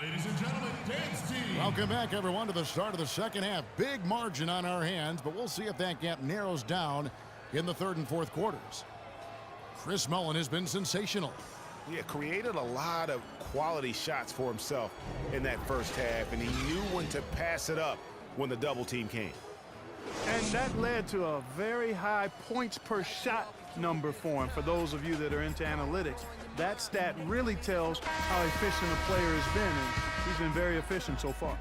Ladies and gentlemen, dance team. Welcome back, everyone, to the start of the second half. Big margin on our hands, but we'll see if that gap narrows down in the third and fourth quarters. Chris Mullin has been sensational. Yeah, created a lot of quality shots for himself in that first half, and he knew when to pass it up when the double team came. And that led to a very high points per shot number for him. For those of you that are into analytics, that stat really tells how efficient a player has been, and he's been very efficient so far.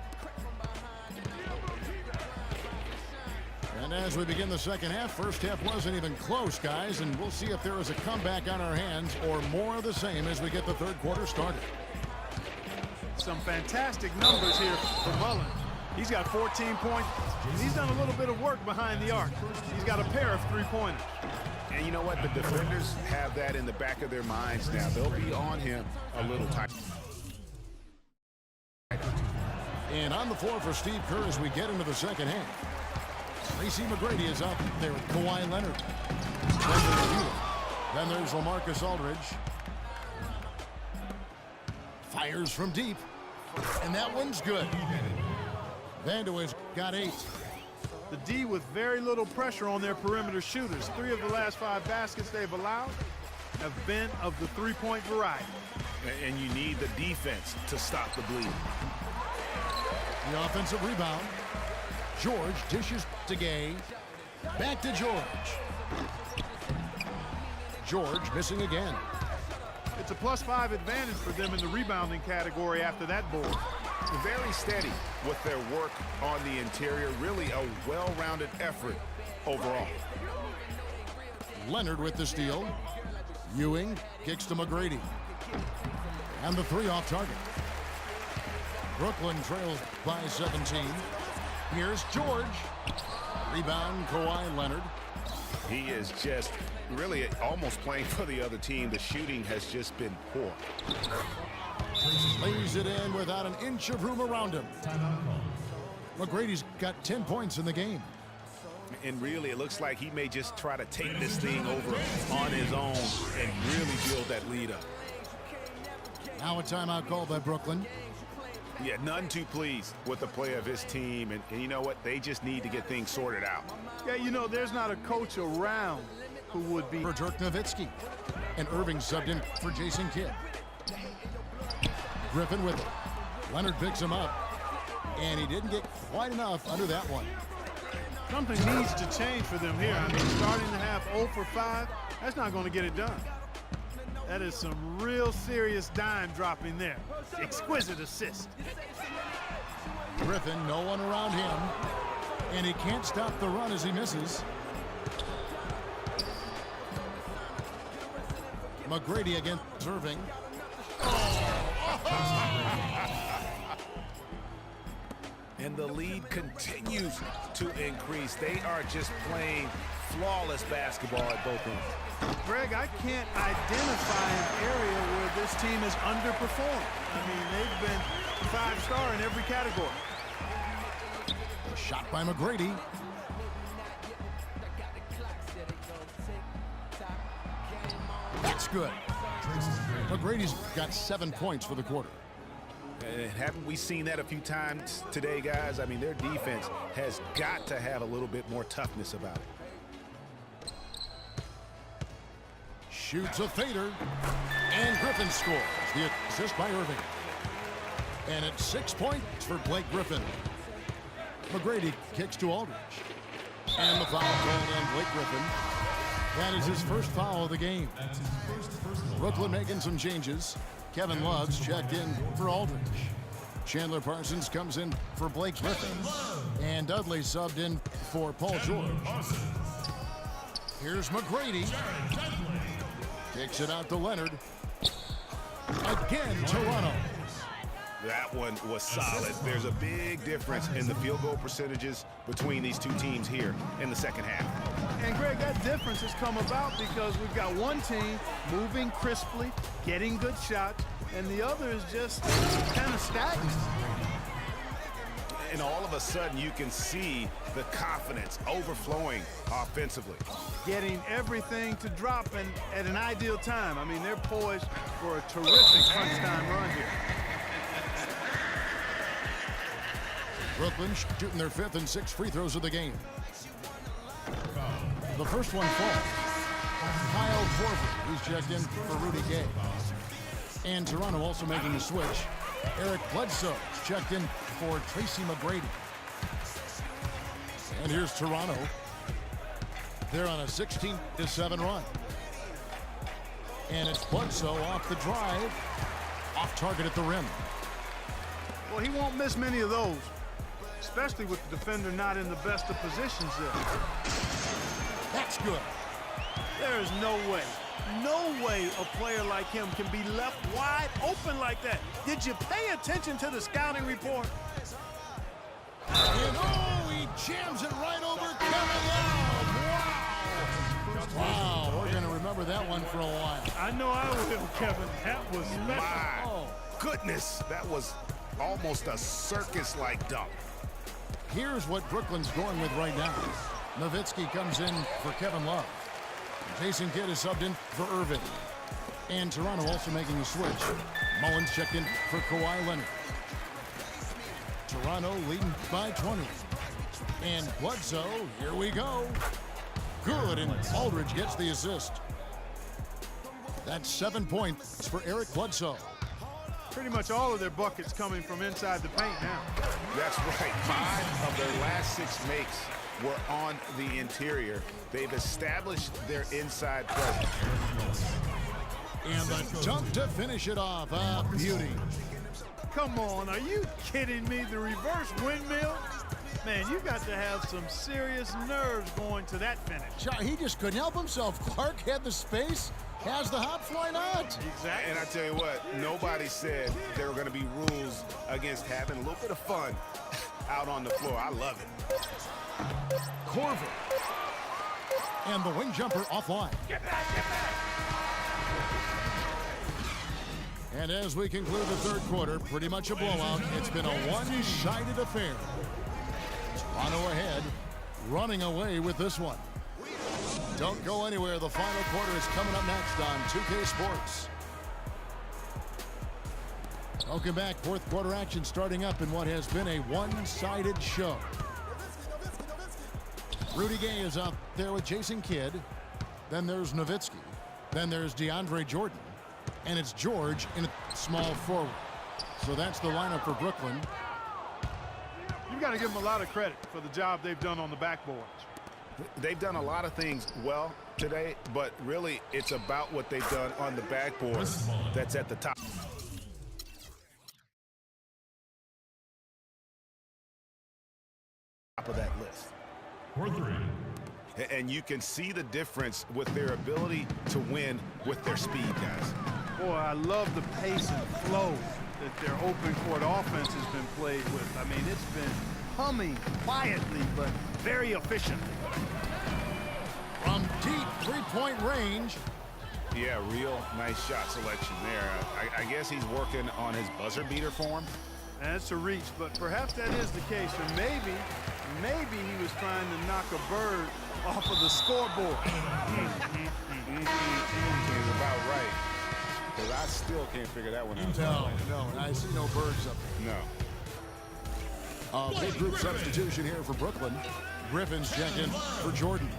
And as we begin the second half, first half wasn't even close, guys, and we'll see if there is a comeback on our hands or more of the same as we get the third quarter started. Some fantastic numbers here for Mullin. He's got 14 points, and he's done a little bit of work behind the arc. He's got a pair of three-pointers. And you know what? The defenders have that in the back of their minds now. They'll be on him a little tight. And on the floor for Steve Kerr as we get into the second half. Tracy McGrady is out there with Kawhi Leonard. Then there's LaMarcus Aldridge. Fires from deep. And that one's good. Vanderway's got 8. The D with very little pressure on their perimeter shooters. 3 of the last 5 baskets they've allowed have been of the three-point variety. And you need the defense to stop the bleeding. The offensive rebound. George dishes to Gay. Back to George. George missing again. It's a +5 advantage for them in the rebounding category after that board. Very steady with their work on the interior. Really a well-rounded effort overall. Leonard with the steal. Ewing kicks to McGrady. And the 3 off target. Brooklyn trails by 17. Here's George. Rebound, Kawhi Leonard. He is just really almost playing for the other team. The shooting has just been poor. Lays it in without an inch of room around him. McGrady's got 10 points in the game. And really, it looks like he may just try to take this thing over on his own and really build that lead up. Now a timeout called by Brooklyn. Yeah, none too pleased with the play of his team. And you know what? They just need to get things sorted out. Yeah, you know, there's not a coach around who would be. For Dirk Nowitzki. And Irving subbed in for Jason Kidd. Griffin with it. Leonard picks him up. And he didn't get quite enough under that one. Something needs to change for them here. I mean, starting the half 0 for 5, that's not going to get it done. That is some real serious dime dropping there. Exquisite assist. Griffin, no one around him. And he can't stop the run as he misses. McGrady against Irving. And the lead continues to increase. They are just playing flawless basketball at both ends. Greg, I can't identify an area where this team has underperformed. I mean, they've been 5-star in every category. Shot by McGrady. That's good. McGrady's got 7 points for the quarter. And haven't we seen that a few times today, guys? I mean, their defense has got to have a little bit more toughness about it. Shoots a fader. And Griffin scores. The assist by Irving. And it's 6 points for Blake Griffin. McGrady kicks to Aldridge. And the foul called on Blake Griffin. That is his first foul of the game. Brooklyn making some changes. Kevin Love's checked in for Aldridge. Chandler Parsons comes in for Blake Griffin. And Dudley subbed in for Paul George. Here's McGrady. Kicks it out to Leonard. Again, Toronto. That one was solid. There's a big difference in the field goal percentages between these two teams here in the second half. And Greg, that difference has come about because we've got one team moving crisply, getting good shots, and the other is just kind of stagnant. and all of a sudden you can see the confidence overflowing offensively. Getting everything to drop and at an ideal time. I mean, they're poised for a terrific crunch time run here. Brooklyn shooting their 5th and 6th free throws of the game. The first one falls. Kyle Korver, he's checked in for Rudy Gay. And Toronto also making a switch. Eric Bledsoe checked in for Tracy McGrady. And here's Toronto. They're on a 16-7 run. And it's Bledsoe off the drive. Off target at the rim. Well, he won't miss many of those, especially with the defender not in the best of positions there. That's good. There is no way a player like him can be left wide open like that. Did you pay attention to the scouting report? And oh, he jams it right over Kevin Love. Wow. Wow, we're going to remember that one for a while. I know I will, Kevin. That was special. My goodness, that was almost a circus-like dunk. Here's what Brooklyn's going with right now. Nowitzki comes in for Kevin Love. Jason Kidd is subbed in for Irvin. And Toronto also making a switch. Mullins checked in for Kawhi Leonard. Toronto leading by 20. And Bledsoe, here we go. Good, and Aldridge gets the assist. That's 7 points for Eric Bledsoe. Pretty much all of their buckets coming from inside the paint now. That's right. 5 of their last 6 makes were on the interior. They've established their inside presence. And the dunk to finish it off. A beauty. Come on, are you kidding me? The reverse windmill? Man, you got to have some serious nerves going to that finish. He just couldn't help himself. Clark had the space, has the hops, why not? Exactly. And I tell you what, nobody said there were going to be rules against having a little bit of fun out on the floor. I love it. Korver. And the wing jumper offline. Get back, get back. And as we conclude the third quarter, pretty much a blowout. It's been a one-sided affair. Toronto ahead, running away with this one. Don't go anywhere. The final quarter is coming up next on 2K Sports. Welcome back. Fourth quarter action starting up in what has been a one-sided show. Rudy Gay is out there with Jason Kidd. Then there's Nowitzki. Then there's DeAndre Jordan. And it's George in a small forward. So that's the lineup for Brooklyn. You've got to give them a lot of credit for the job they've done on the backboards. They've done a lot of things well today, but really it's about what they've done on the backboard that's at the top of that list. For 3. And you can see the difference with their ability to win with their speed, guys. Boy, I love the pace and flow that their open court offense has been played with. I mean, it's been humming quietly, but very efficient. From deep three-point range. Yeah, real nice shot selection there. I guess he's working on his buzzer beater form. That's a reach, but perhaps that is the case. Or maybe he was trying to knock a bird off of the scoreboard. He's about right. Because I still can't figure that one out. No, I see no birds up there. No. Big group substitution here for Brooklyn. Griffin's checked in for Jordan.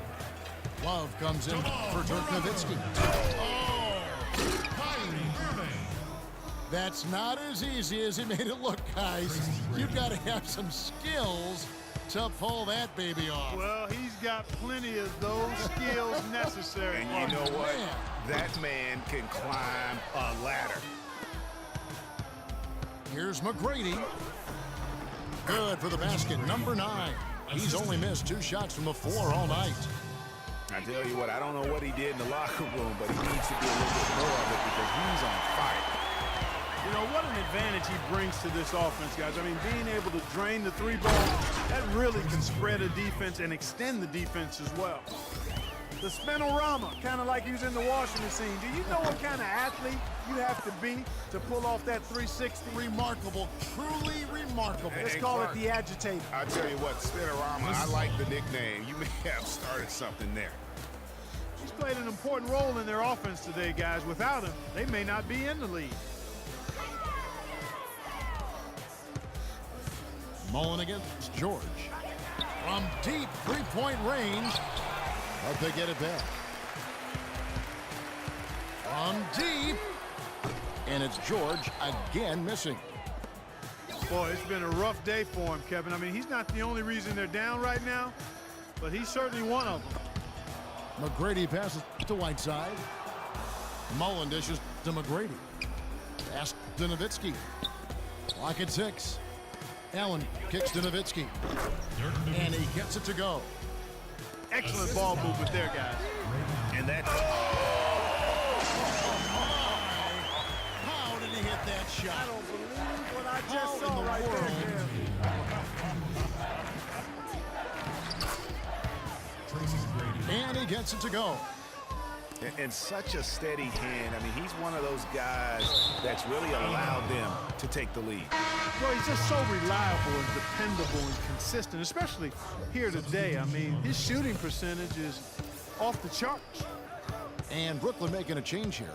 Love comes in for Dirk Nowitzki. That's not as easy as he made it look, guys. You've got to have some skills to pull that baby off. Well, he's got plenty of those skills necessary. And you know what? That man can climb a ladder. Here's McGrady. Good for the basket, number 9. He's only missed 2 shots from the floor all night. I tell you what, I don't know what he did in the locker room, but he needs to do a little bit more of it because he's on fire. You know, what an advantage he brings to this offense, guys. I mean, being able to drain the 3 ball, that really can spread a defense and extend the defense as well. The spinorama, kind of like he was in the washing machine. Do you know what kind of athlete you have to be to pull off that 360? Remarkable, truly remarkable. Let's call it the agitator. I'll tell you what, Spinorama, I like the nickname. You may have started something there. He's played an important role in their offense today, guys. Without him, they may not be in the lead. Mullen against George. From deep three-point range, but they get it back. From deep, and it's George again missing. Boy, it's been a rough day for him, Kevin. I mean, he's not the only reason they're down right now, but he's certainly one of them. McGrady passes to Whiteside. Mullen dishes to McGrady. Pass to Nowitzki. Clock at 6. Allen kicks to Nowitzki. And he gets it to go. Excellent ball movement there, guys. And that... How did he hit that shot? I don't believe what I just How saw in the right world? there. And he gets it to go. And such a steady hand. I mean, he's one of those guys that's really allowed them to take the lead. Well, he's just so reliable and dependable and consistent, especially here today. I mean, his shooting percentage is off the charts. And Brooklyn making a change here.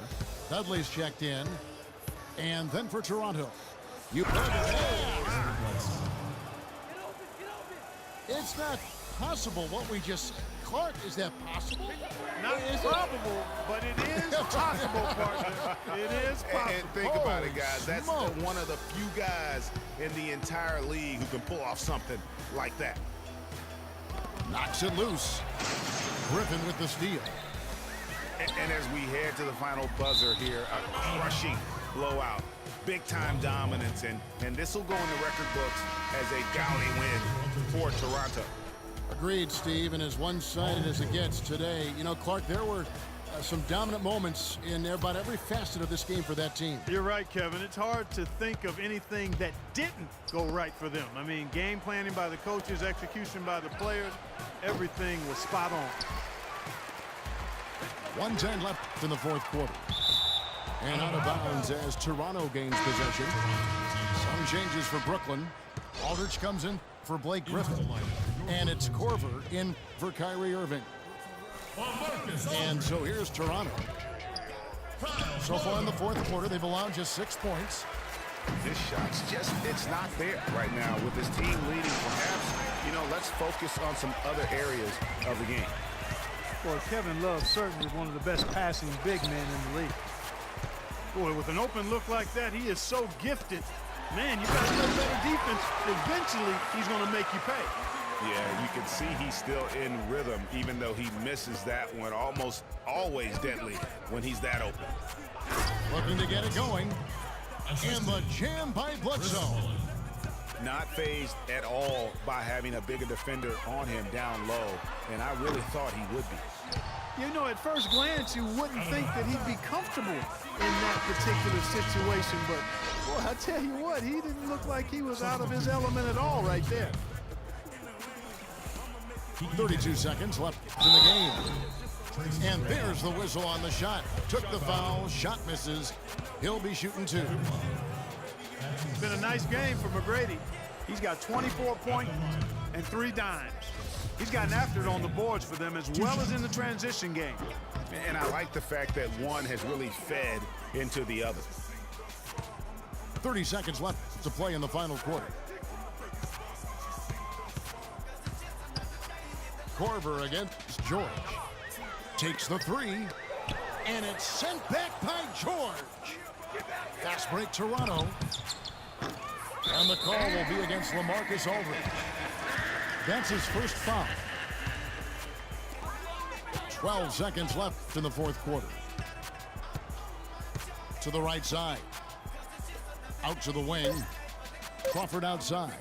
Dudley's checked in. And then for Toronto. You It's not possible what we just said. Clark, is that possible? Not probable, but it is possible, partner. It is possible. And think about it, guys. That's smokes. one of the few guys in the entire league who can pull off something like that. Knocks it loose. Griffin with the steal. And as we head to the final buzzer here, a crushing blowout. Big-time dominance, and this will go in the record books as a gaudy win for Toronto. Agreed, Steve, and as one-sided as it gets today. You know, Clark, there were some dominant moments in about every facet of this game for that team. You're right, Kevin. It's hard to think of anything that didn't go right for them. I mean, game planning by the coaches, execution by the players, everything was spot on. 1:10 left in the fourth quarter. And out of bounds as Toronto gains possession. Some changes for Brooklyn. Aldridge comes in for Blake Griffin. And it's Korver in for Kyrie Irving. And so here's Toronto. So far in the fourth quarter, they've allowed just 6 points. This shot's just, it's not there right now with this team leading. Perhaps, you know, let's focus on some other areas of the game. Well, Kevin Love certainly is one of the best passing big men in the league. Boy, with an open look like that, he is so gifted. Man, you got a little better defense. Eventually, he's going to make you pay. Yeah, you can see he's still in rhythm, even though he misses that one. Almost always deadly when he's that open. Looking to get it going. And the jam by Bledsoe. Not fazed at all by having a bigger defender on him down low, and I really thought he would be. You know, at first glance, you wouldn't think that he'd be comfortable in that particular situation, but, boy, I tell you what, he didn't look like he was out of his element at all right there. 32 seconds left in the game. And there's the whistle on the shot. Took the foul, shot misses. He'll be shooting 2. It's been a nice game for McGrady. He's got 24 points and 3 dimes. He's gotten after it on the boards for them as well as in the transition game. And I like the fact that one has really fed into the other. 30 seconds left to play in the final quarter. Korver against George. Takes the 3. And it's sent back by George. Fast break Toronto. And the call will be against LaMarcus Aldridge. That's his first foul. 12 seconds left in the fourth quarter. To the right side. Out to the wing. Crawford outside.